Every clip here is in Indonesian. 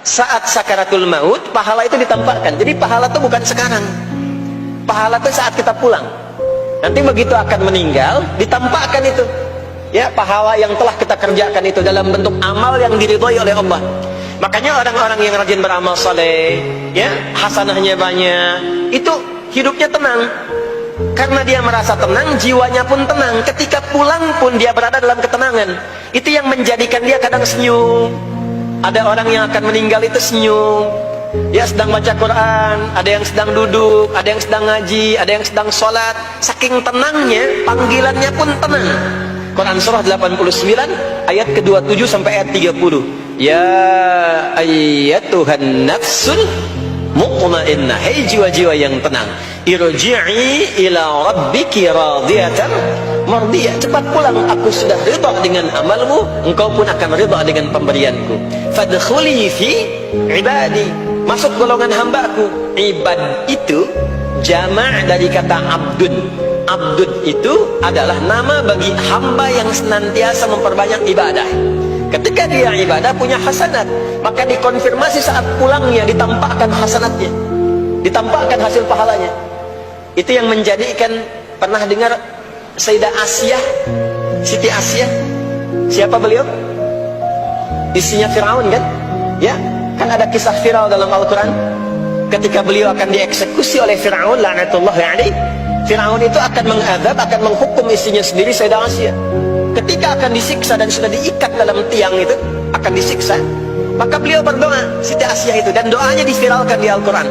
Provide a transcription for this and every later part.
saat sakaratul maut pahala itu ditampakkan. Jadi pahala itu bukan sekarang, pahala itu saat kita pulang. Nanti begitu akan meninggal ditampakkan itu, ya, pahala yang telah kita kerjakan itu dalam bentuk amal yang diridhoi oleh Allah. Makanya orang-orang yang rajin beramal saleh, ya, hasanahnya banyak, itu hidupnya tenang. Karena dia merasa tenang, jiwanya pun tenang. Ketika pulang pun dia berada dalam ketenangan. Itu yang menjadikan dia kadang senyum. Ada orang yang akan meninggal itu senyum, dia sedang baca Quran, ada yang sedang duduk, ada yang sedang ngaji, ada yang sedang sholat. Saking tenangnya, panggilannya pun tenang. Quran surah 89 ayat ke-27 sampai ayat 30. Ya ayyatuhan nafsul mutmainnah, hai jiwa-jiwa yang tenang, irji'i ila rabbiki radiyatan mardiyah, cepat pulang, aku sudah ridha dengan amalmu, engkau pun akan ridha dengan pemberianku. Fadkhuli fi ibadi, masuk golongan hambaku. Ibad itu jama' dari kata abdun. Abdun itu adalah nama bagi hamba yang senantiasa memperbanyak ibadah. Ketika dia ibadah punya hasanat, maka dikonfirmasi saat pulangnya, ditampakkan hasanatnya, ditampakkan hasil pahalanya. Itu yang menjadikan, pernah dengar Sayyidah Asyah, Siti Asyah? Siapa beliau? Istrinya Fir'aun kan? Ya, kan ada kisah viral dalam Al-Quran. Ketika beliau akan dieksekusi oleh Fir'aun, la'natullahi alaihi, Fir'aun itu akan mengadab, akan menghukum istrinya sendiri, Sayyidah Asyah. Ketika akan disiksa dan sudah diikat dalam tiang itu, akan disiksa, maka beliau berdoa, Siti Asyah itu, dan doanya diviralkan di Al-Quran.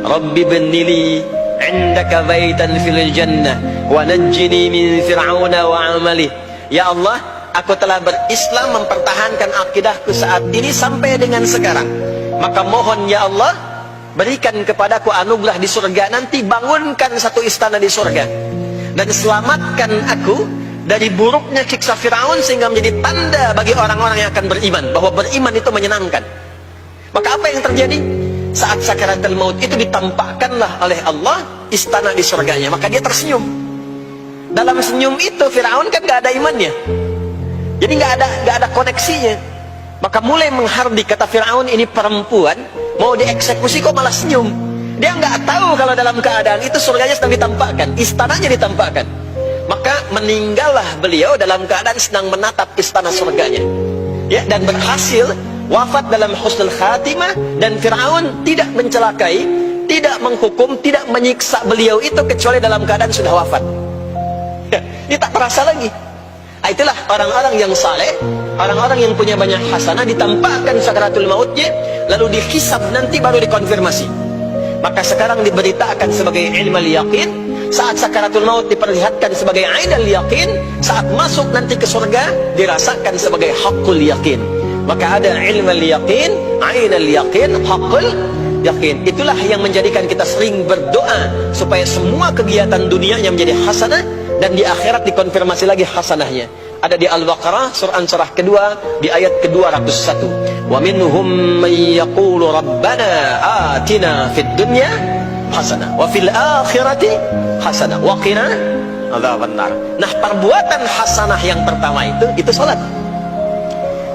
Rabbi bnili indaka baitan fil jannah wa najjini min fir'auna wa amali. Ya Allah, aku telah berislam, mempertahankan akidahku saat ini sampai dengan sekarang, maka mohon ya Allah, berikan kepadaku anugerah di surga nanti, bangunkan satu istana di surga, dan selamatkan aku dari buruknya siksa Fir'aun, sehingga menjadi tanda bagi orang-orang yang akan beriman bahwa beriman itu menyenangkan. Maka apa yang terjadi? Saat sakaratul maut itu ditampakkanlah oleh Allah istana di surganya, maka dia tersenyum. Dalam senyum itu Fir'aun kan gak ada imannya, jadi gak ada koneksinya. Maka mulai menghardik, kata Fir'aun, ini perempuan mau dieksekusi kok malah senyum. Dia nggak tahu kalau dalam keadaan itu surganya sedang ditampakkan, istananya ditampakkan. Maka meninggallah beliau dalam keadaan sedang menatap istana surganya, ya, dan berhasil wafat dalam husnul khatimah. Dan Fir'aun tidak mencelakai, tidak menghukum, tidak menyiksa beliau itu kecuali dalam keadaan sudah wafat, ya, dia tak terasa lagi. Itulah orang-orang yang saleh, orang-orang yang punya banyak hasanah, ditampakkan sakaratul mautnya, lalu dihisab, nanti baru dikonfirmasi. Maka sekarang diberitakan sebagai ilmul yaqin, saat sakaratul maut diperlihatkan sebagai ainul yaqin, saat masuk nanti ke surga dirasakan sebagai haqqul yaqin. Maka ada ilmul yaqin, ainul yaqin, haqqul yaqin. Itulah yang menjadikan kita sering berdoa supaya semua kegiatan dunianya menjadi hasanah, dan di akhirat dikonfirmasi lagi hasanahnya. Ada di Al-Baqarah surah kedua di ayat ke-201. Wa minhum may yaqulu rabbana atina fid dunya hasanah wa fil akhirati hasanah wa qina adzabannar. Nah, perbuatan hasanah yang pertama itu salat.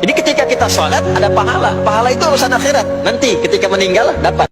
Jadi ketika kita salat ada pahala. Pahala itu urusan akhirat. Nanti ketika meninggal dapat.